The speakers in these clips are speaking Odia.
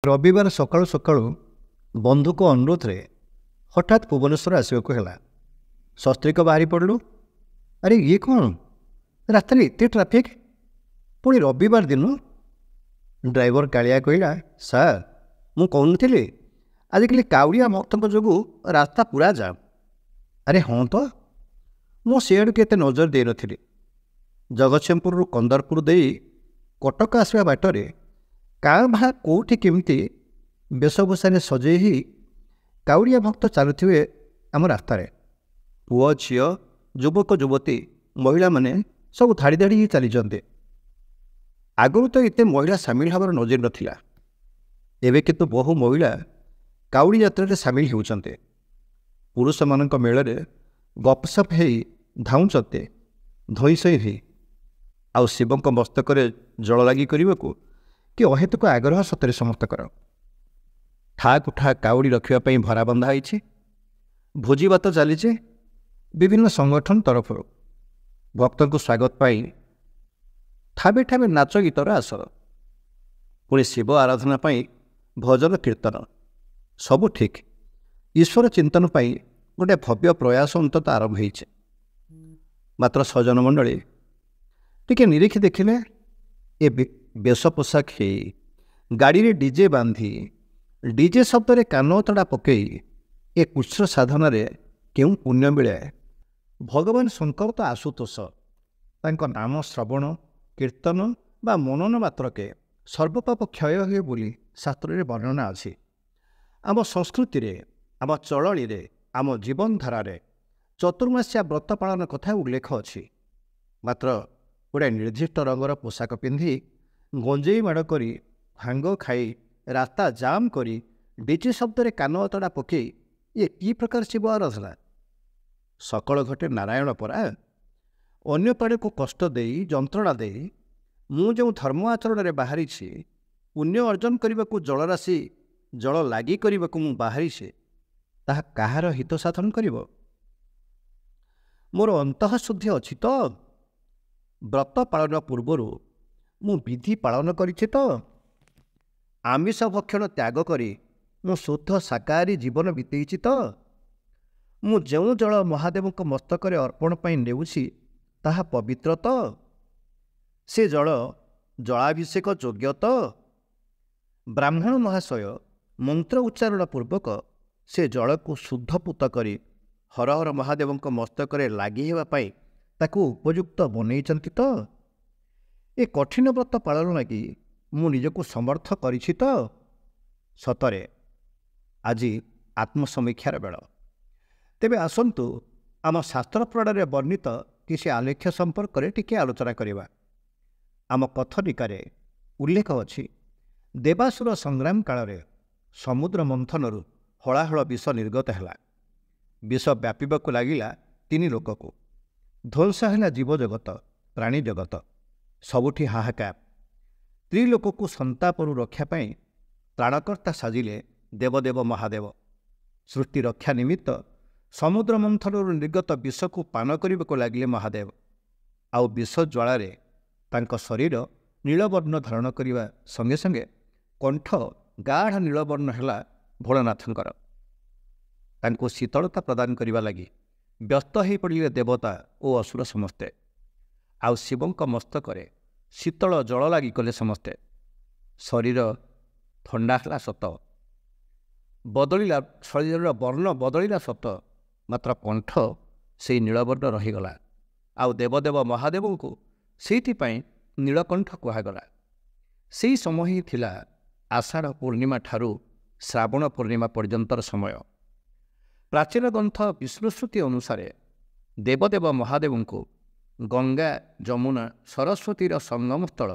ରବିବାର ସକାଳୁ ସକାଳୁ ବନ୍ଧୁଙ୍କ ଅନୁରୋଧରେ ହଠାତ୍ ଭୁବନେଶ୍ୱର ଆସିବାକୁ ହେଲା। ସସ୍ତ୍ରୀକ ବାହାରି ପଡ଼ିଲୁ। ଆରେ ଇଏ କ'ଣ, ରାସ୍ତାରେ ଏତେ ଟ୍ରାଫିକ୍, ପୁଣି ରବିବାର ଦିନ। ଡ୍ରାଇଭର କାଳିଆ କହିଲା, ସାର୍ ମୁଁ କହୁନଥିଲି ଆଜିକାଲି କାଉଡ଼ିଆ ଭକ୍ତଙ୍କ ଯୋଗୁଁ ରାସ୍ତା ପୁରା ଜାମ୍। ଆରେ ହଁ ତ, ମୁଁ ସେଆଡ଼କୁ ଏତେ ନଜର ଦେଇନଥିଲି। ଜଗତସିଂହପୁରରୁ କନ୍ଦରପୁର ଦେଇ କଟକ ଆସିବା ବାଟରେ କାଁ ଭାଁ କେଉଁଠି କେମିତି ବେଶଭୂଷାରେ ସଜେଇ ହୋଇ କାଉଡ଼ିଆ ଭକ୍ତ ଚାଲୁଥିବେ ଆମ ରାସ୍ତାରେ। ପୁଅ ଝିଅ, ଯୁବକ ଯୁବତୀ, ମହିଳାମାନେ ସବୁ ଧାଡ଼ି ଧାଡ଼ି ହୋଇ ଚାଲିଛନ୍ତି। ଆଗରୁ ତ ଏତେ ମହିଳା ସାମିଲ ହେବାର ନଜିର ନଥିଲା। ଏବେ କିନ୍ତୁ ବହୁ ମହିଳା କାଉଡ଼ି ଯାତ୍ରାରେ ସାମିଲ ହେଉଛନ୍ତି। ପୁରୁଷମାନଙ୍କ ମେଳରେ ଗପସପ ହେଇ ଧାଉଁଛନ୍ତି ଧଇଁସଇଁ ହୋଇ। ଆଉ ଶିବଙ୍କ ମସ୍ତକରେ ଜଳ ଲାଗି କରିବାକୁ କି ଅହେତୁକ ଆଗ୍ରହ ସତରେ ସମସ୍ତଙ୍କର। ଠାକୁ ଠା କାଉଡ଼ି ରଖିବା ପାଇଁ ଭରା ବନ୍ଧା ହୋଇଛି। ଭୋଜିଭାତ ଚାଲିଛି ବିଭିନ୍ନ ସଂଗଠନ ତରଫରୁ। ଭକ୍ତଙ୍କୁ ସ୍ୱାଗତ ପାଇଁ ଠାବେ ଠାବେ ନାଚ ଗୀତର ଆସର, ପୁଣି ଶିବ ଆରାଧନା ପାଇଁ ଭଜନ କୀର୍ତ୍ତନ। ସବୁ ଠିକ୍। ଈଶ୍ୱର ଚିନ୍ତନ ପାଇଁ ଗୋଟିଏ ଭବ୍ୟ ପ୍ରୟାସ ଅନ୍ତତଃ ଆରମ୍ଭ ହୋଇଛି। ମାତ୍ର ସଜନ ମଣ୍ଡଳୀ ଟିକେ ନିରୀକ୍ଷି ଦେଖିଲେ ଏ ବେଶ ପୋଷାକ ହେଇ ଗାଡ଼ିରେ ଡିଜେ ବାନ୍ଧି ଡିଜେ ଶବ୍ଦରେ କାନତଡ଼ା ପକାଇ ଏ କୃଷ୍ଣ ସାଧନାରେ କେଉଁ ପୁଣ୍ୟ ମିଳେ? ଭଗବାନ ଶଙ୍କର ତ ଆଶୁତୋଷ। ତାଙ୍କ ନାମ ଶ୍ରବଣ କୀର୍ତ୍ତନ ବା ମନନ ମାତ୍ରକେ ସର୍ବପାପ କ୍ଷୟ ହୁଏ ବୋଲି ଶାସ୍ତ୍ରରେ ବର୍ଣ୍ଣନା ଅଛି। ଆମ ସଂସ୍କୃତିରେ, ଆମ ଚଳଣିରେ, ଆମ ଜୀବନଧାରାରେ ଚତୁର୍ମାସ୍ୟା ବ୍ରତ ପାଳନ କଥା ଉଲ୍ଲେଖ ଅଛି। ମାତ୍ର ଗୋଟାଏ ନିର୍ଦ୍ଦିଷ୍ଟ ରଙ୍ଗର ପୋଷାକ ପିନ୍ଧି ଗଞ୍ଜେଇ ମାଡ଼ କରି ଭାଙ୍ଗ ଖାଇ ରାସ୍ତା ଜାମ୍ କରି ଡିଜେ ଶବ୍ଦରେ କାନତଡ଼ା ପକାଇ ଇଏ କି ପ୍ରକାର ଶିବ ଆରାଧନା? ସକଳ ଘଟେ ନାରାୟଣ ପରା। ଅନ୍ୟ ପାଣିକୁ କଷ୍ଟ ଦେଇ ଯନ୍ତ୍ରଣା ଦେଇ ମୁଁ ଯେଉଁ ଧର୍ମ ଆଚରଣରେ ବାହାରିଛି, ପୁଣ୍ୟ ଅର୍ଜନ କରିବାକୁ ଜଳରାଶି ଜଳ ଲାଗି କରିବାକୁ ମୁଁ ବାହାରିଛି, ତାହା କାହାର ହିତ ସାଧନ କରିବ? ମୋର ଅନ୍ତଃଶୁଦ୍ଧି ଅଛି ତ? ବ୍ରତ ପାଳନ ପୂର୍ବରୁ ମୁଁ ବିଧି ପାଳନ କରିଛି ତ? ଆମିଷ ଭକ୍ଷଣ ତ୍ୟାଗ କରି ମୁଁ ଶୁଦ୍ଧ ଶାକାହାରୀ ଜୀବନ ବିତେଇଛି ତ? ମୁଁ ଯେଉଁ ଜଳ ମହାଦେବଙ୍କ ମସ୍ତକରେ ଅର୍ପଣ ପାଇଁ ନେଉଛି ତାହା ପବିତ୍ର ତ? ସେ ଜଳ ଜଳାଭିଷେକ ଯୋଗ୍ୟ ତ? ବ୍ରାହ୍ମଣ ମହାଶୟ ମନ୍ତ୍ର ଉଚ୍ଚାରଣ ପୂର୍ବକ ସେ ଜଳକୁ ଶୁଦ୍ଧପୂତ କରି ହର ହର ମହାଦେବଙ୍କ ମସ୍ତକରେ ଲାଗି ହେବା ପାଇଁ ତାକୁ ଉପଯୁକ୍ତ ବନେଇଛନ୍ତି ତ? ଏ କଠିନ ବ୍ରତ ପାଳନ ଲାଗି ମୁଁ ନିଜକୁ ସମର୍ଥ କରିଛି ତ? ସତରେ ଆଜି ଆତ୍ମସମୀକ୍ଷାର ବେଳ। ତେବେ ଆସନ୍ତୁ ଆମ ଶାସ୍ତ୍ର ପୁରାଣରେ ବର୍ଣ୍ଣିତ କିଛି ଆଲେଖ୍ୟ ସମ୍ପର୍କରେ ଟିକିଏ ଆଲୋଚନା କରିବା। ଆମ କଥନିକାରେ ଉଲ୍ଲେଖ ଅଛି, ଦେବାସୁର ସଂଗ୍ରାମ କାଳରେ ସମୁଦ୍ର ମନ୍ଥନରୁ ହଳାହଳ ବିଷ ନିର୍ଗତ ହେଲା। ବିଷ ବ୍ୟାପିବାକୁ ଲାଗିଲା ତିନି ଲୋକକୁ। ଧ୍ୱଂସ ହେଲା ଜୀବଜଗତ, ପ୍ରାଣୀ ଜଗତ। ସବୁଠି ହାହାକାର। ତ୍ରିଲୋକକୁ ସନ୍ତାପରୁ ରକ୍ଷା ପାଇଁ ତ୍ରାଣକର୍ତ୍ତା ସାଜିଲେ ଦେବଦେବ ମହାଦେବ। ସୃଷ୍ଟି ରକ୍ଷା ନିମିତ୍ତ ସମୁଦ୍ର ମନ୍ଥନରୁ ନିର୍ଗତ ବିଷକୁ ପାନ କରିବାକୁ ଲାଗିଲେ ମହାଦେବ। ଆଉ ବିଷ ଜ୍ୱାଳାରେ ତାଙ୍କ ଶରୀର ନୀଳବର୍ଣ୍ଣ ଧାରଣ କରିବା ସଙ୍ଗେ ସଙ୍ଗେ କଣ୍ଠ ଗାଢ଼ ନୀଳବର୍ଣ୍ଣ ହେଲା ଭୋଳାନାଥଙ୍କର। ତାଙ୍କୁ ଶୀତଳତା ପ୍ରଦାନ କରିବା ଲାଗି ବ୍ୟସ୍ତ ହୋଇପଡ଼ିଲେ ଦେବତା ଓ ଅସୁର ସମସ୍ତେ। ଆଉ ଶିବଙ୍କ ମସ୍ତକରେ ଶୀତଳ ଜଳ ଲାଗି କଲେ ସମସ୍ତେ। ଶରୀର ଥଣ୍ଡା ହେଲା ସତ, ବଦଳିଲା, ଶରୀରର ବର୍ଣ୍ଣ ବଦଳିଲା ସତ, ମାତ୍ର କଣ୍ଠ ସେଇ ନୀଳବର୍ଣ୍ଣ ରହିଗଲା। ଆଉ ଦେବଦେବ ମହାଦେବଙ୍କୁ ସେଇଥିପାଇଁ ନୀଳକଣ୍ଠ କୁହାଗଲା। ସେହି ସମୟ ହିଁ ଥିଲା ଆଷାଢ଼ ପୂର୍ଣ୍ଣିମା ଠାରୁ ଶ୍ରାବଣ ପୂର୍ଣ୍ଣିମା ପର୍ଯ୍ୟନ୍ତର ସମୟ। ପ୍ରାଚୀନ ଗ୍ରନ୍ଥ ବିଷ୍ଣୁଶ୍ରୁତି ଅନୁସାରେ ଦେବଦେବ ମହାଦେବଙ୍କୁ ଗଙ୍ଗା, ଯମୁନା, ସରସ୍ୱତୀର ସଙ୍ଗମସ୍ଥଳ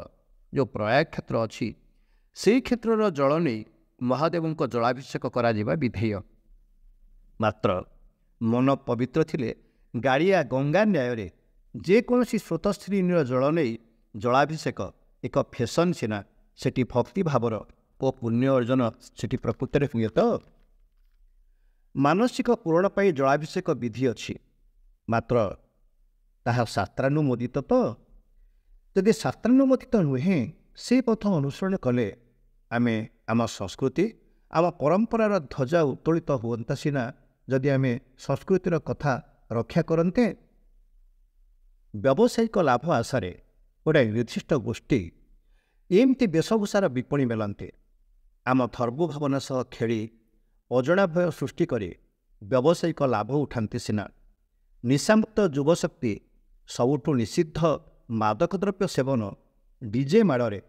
ଯେଉଁ ପ୍ରୟାଗ କ୍ଷେତ୍ର ଅଛି, ସେହି କ୍ଷେତ୍ରର ଜଳ ନେଇ ମହାଦେବଙ୍କ ଜଳାଭିଷେକ କରାଯିବା ବିଧେୟ। ମାତ୍ର ମନ ପବିତ୍ର ଥିଲେ ଗାଡ଼ିଆ ଗଙ୍ଗା ନ୍ୟାୟରେ ଯେକୌଣସି ସ୍ରୋତସ୍ୱିନୀର ଜଳ ନେଇ ଜଳାଭିଷେକ ଏକ ଫ୍ୟାସନ୍ ସିନା, ସେଠି ଭକ୍ତିଭାବର ଓ ପୁଣ୍ୟ ଅର୍ଜନ ସେଠି ପ୍ରକୃତରେ ହୁଏ ତ? ମାନସିକ ପୂରଣ ପାଇଁ ଜଳାଭିଷେକ ବିଧି ଅଛି, ମାତ୍ର ତାହା ଶାସ୍ତ୍ରାନୁମୋଦିତ ତ? ଯଦି ଶାସ୍ତ୍ରାନୁମୋଦିତ ନୁହେଁ, ସେ ପଥ ଅନୁସରଣ କଲେ ଆମେ ଆମ ସଂସ୍କୃତି ଆମ ପରମ୍ପରାର ଧ୍ୱଜା ଉତ୍ତୋଳିତ ହୁଅନ୍ତା ସିନା ଯଦି ଆମେ ସଂସ୍କୃତିର କଥା ରକ୍ଷା କରନ୍ତେ। ବ୍ୟବସାୟିକ ଲାଭ ଆଶାରେ ଗୋଟାଏ ନିର୍ଦ୍ଦିଷ୍ଟ ଗୋଷ୍ଠୀ ଏମିତି ବେଶଭୂଷାର ବିପଣୀ ମେଲନ୍ତେ ଆମ ଧର୍ମ ଭାବନା ସହ ଖେଳି ଅଜଣା ଭୟ ସୃଷ୍ଟି କରି ବ୍ୟବସାୟିକ ଲାଭ ଉଠାନ୍ତି ସିନା। ନିଶାମୁକ୍ତ ଯୁବଶକ୍ତି ସବୁଠୁ ନିଷିଦ୍ଧ ମାଦକ ଦ୍ରବ୍ୟ ସେବନ ଡିଜେ ମାଡ଼ରେ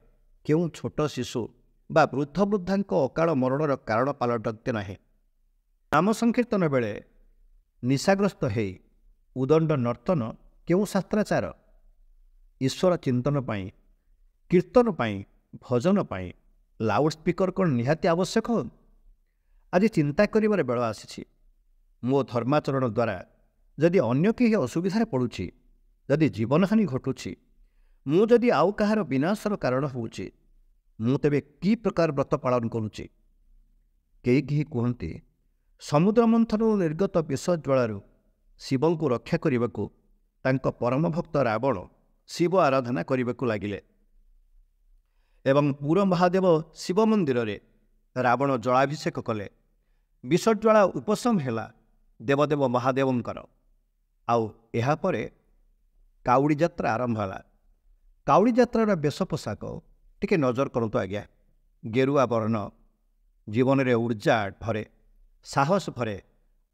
କେଉଁ ଛୋଟ ଶିଶୁ ବା ବୃଦ୍ଧ ବୃଦ୍ଧାଙ୍କ ଅକାଳ ମରଣର କାରଣ ପାଲଟନ୍ତି ନାହିଁ। ନାମ ସଂକୀର୍ତ୍ତନ ବେଳେ ନିଶାଗ୍ରସ୍ତ ହେଇ ଉଦଣ୍ଡ ନର୍ତ୍ତନ କେଉଁ ଶାସ୍ତ୍ରାଚାର? ଈଶ୍ୱର ଚିନ୍ତନ ପାଇଁ, କୀର୍ତ୍ତନ ପାଇଁ, ଭଜନ ପାଇଁ ଲାଉଡ଼ ସ୍ପିକର କ'ଣ ନିହାତି ଆବଶ୍ୟକ? ଆଜି ଚିନ୍ତା କରିବାର ବେଳ ଆସିଛି। ମୋ ଧର୍ମାଚରଣ ଦ୍ୱାରା ଯଦି ଅନ୍ୟ କେହି ଅସୁବିଧାରେ ପଡ଼ୁଛି, ଯଦି ଜୀବନହାନି ଘଟୁଛି, ମୁଁ ଯଦି ଆଉ କାହାର ବିନାଶର କାରଣ ହେଉଛି, ମୁଁ ତେବେ କି ପ୍ରକାର ବ୍ରତ ପାଳନ କରୁଛି? କେହି କେହି କୁହନ୍ତି ସମୁଦ୍ର ମନ୍ଥନରୁ ନିର୍ଗତ ବିଷ ଜ୍ୱାଳାରୁ ଶିବଙ୍କୁ ରକ୍ଷା କରିବାକୁ ତାଙ୍କ ପରମ ଭକ୍ତ ରାବଣ ଶିବ ଆରାଧନା କରିବାକୁ ଲାଗିଲେ ଏବଂ ପୁର ମହାଦେବ ଶିବ ମନ୍ଦିରରେ ରାବଣ ଜଳାଭିଷେକ କଲେ। ବିଷଜ୍ୱାଳା ଉପଶମ ହେଲା ଦେବଦେବ ମହାଦେବଙ୍କର। ଆଉ ଏହାପରେ କାଉଡ଼ି ଯାତ୍ରା ଆରମ୍ଭ ହେଲା। କାଉଡ଼ି ଯାତ୍ରାର ବେଶ ପୋଷାକ ଟିକେ ନଜର କରନ୍ତୁ ଆଜ୍ଞା। ଗେରୁଆ ବର୍ଣ୍ଣ ଜୀବନରେ ଉର୍ଜା ଭରେ, ସାହସ ଭରେ,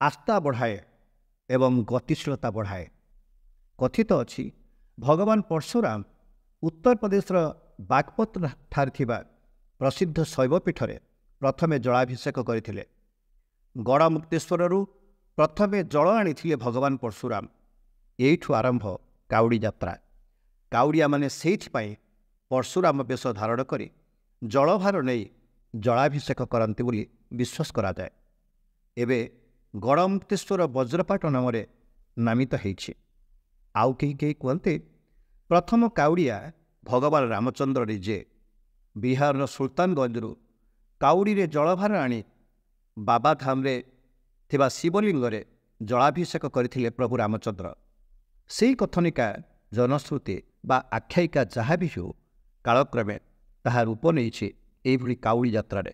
ଆସ୍ଥା ବଢ଼ାଏ ଏବଂ ଗତିଶୀଳତା ବଢ଼ାଏ। କଥିତ ଅଛି ଭଗବାନ ପରଶୁରାମ ଉତ୍ତରପ୍ରଦେଶର ବାଗପତ ଠାରେ ଥିବା ପ୍ରସିଦ୍ଧ ଶୈବପୀଠରେ ପ୍ରଥମେ ଜଳାଭିଷେକ କରିଥିଲେ। ଗଡ଼ମୁକ୍ତେଶ୍ୱରରୁ ପ୍ରଥମେ ଜଳ ଆଣିଥିଲେ ଭଗବାନ ପରଶୁରାମ। ଏଇଠୁ ଆରମ୍ଭ କାଉଡ଼ି ଯାତ୍ରା। କାଉଡ଼ିଆମାନେ ସେଇଥିପାଇଁ ପରଶୁରାମ ବେଶ ଧାରଣ କରି ଜଳଭାର ନେଇ ଜଳାଭିଷେକ କରନ୍ତି ବୋଲି ବିଶ୍ୱାସ କରାଯାଏ। ଏବେ ଗଡ଼ମୁକ୍ତେଶ୍ୱର ବଜ୍ରପାଟ ନାମରେ ନାମିତ ହେଇଛି। ଆଉ କେହି କେହି କୁହନ୍ତି ପ୍ରଥମ କାଉଡ଼ିଆ ଭଗବାନ ରାମଚନ୍ଦ୍ର ନିଜେ ବିହାରର ସୁଲତାନଗଞ୍ଜରୁ କାଉଡ଼ିରେ ଜଳଭାର ଆଣି ବାବାଧାମରେ ଥିବା ଶିବଲିଙ୍ଗରେ ଜଳାଭିଷେକ କରିଥିଲେ ପ୍ରଭୁ ରାମଚନ୍ଦ୍ର। ସେହି କଥନିକା, ଜନଶ୍ରୁତି ବା ଆଖ୍ୟାୟିକା ଯାହା ବି ହେଉ, କାଳକ୍ରମେ ତାହା ରୂପ ନେଇଛି ଏଇଭଳି କାଉଡ଼ି ଯାତ୍ରାରେ।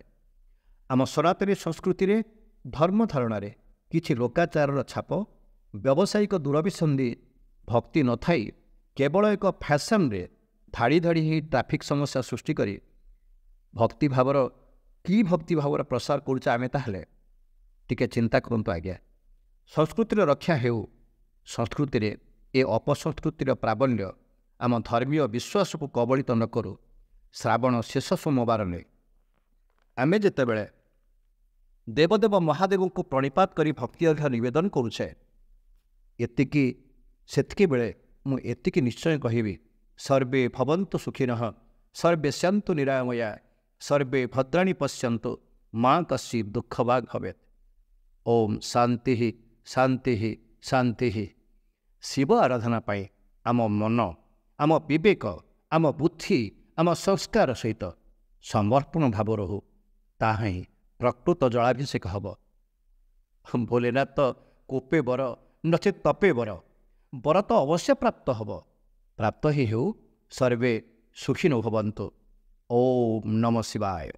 ଆମ ସନାତନୀ ସଂସ୍କୃତିରେ ଧର୍ମ ଧାରଣାରେ କିଛି ଲୋକାଚାରର ଛାପ, ବ୍ୟବସାୟିକ ଦୂରଭିସନ୍ଧି ଭକ୍ତି ନଥାଇ କେବଳ ଏକ ଫ୍ୟାସନରେ ଧାଡ଼ି ଧାଡ଼ି ହୋଇ ଟ୍ରାଫିକ୍ ସମସ୍ୟା ସୃଷ୍ଟି କରି ଭକ୍ତିଭାବର ପ୍ରସାର କରୁଛେ ଆମେ। ତାହେଲେ ଟିକେ ଚିନ୍ତା କରନ୍ତୁ ଆଜ୍ଞା। ସଂସ୍କୃତିର ରକ୍ଷା ହେଉ। ସଂସ୍କୃତିରେ ଏ ଅପସଂସ୍କୃତିର ପ୍ରାବଲ୍ୟ ଆମ ଧର୍ମୀୟ ବିଶ୍ୱାସକୁ କବଳିତ ନ କରୁ। ଶ୍ରାବଣ ଶେଷ ସୋମବାର ନେଇ ଆମେ ଯେତେବେଳେ ଦେବଦେବ ମହାଦେବଙ୍କୁ ପ୍ରଣିପାତ କରି ଭକ୍ତି ଅର୍ଘ୍ୟ ନିବେଦନ କରୁଛେ, ସେତିକି ବେଳେ ମୁଁ ଏତିକି ନିଶ୍ଚୟ କହିବି, ସର୍ବେ ଭବନ୍ତୁ ସୁଖିନଃ, ସର୍ବେ ସନ୍ତୁ ନିରାମୟା, ସର୍ବେ ଭଦ୍ରାଣୀ ପଶ୍ୟନ୍ତୁ, ମା କଶ୍ଚିତ୍ ଦୁଃଖଭାଗ୍ ଭବେତ୍। ଓମ୍ ଶାନ୍ତି ଶାନ୍ତି ଶାନ୍ତି। ଶିବ ଆରାଧନା ପାଇଁ ଆମ ମନ, ଆମ ବିବେକ, ଆମ ବୁଦ୍ଧି, ଆମ ସଂସ୍କାର ସହିତ ସମର୍ପଣ ଭାବ ରହୁ। ତାହା ହିଁ ପ୍ରକୃତ ଜଳାଭିଷେକ ହେବ। ଭୋଲେନାଥ କୋପେ ବର ନଚେତ୍ ତପେ ବର। ବର ତ ଅବଶ୍ୟ ପ୍ରାପ୍ତ ହେବ। ପ୍ରାପ୍ତ ହିଁ ହେଉ। ସର୍ବେ ସୁଖିନୋ ଭବନ୍ତୁ। ଓମ୍ ନମଃ ଶିବାୟ।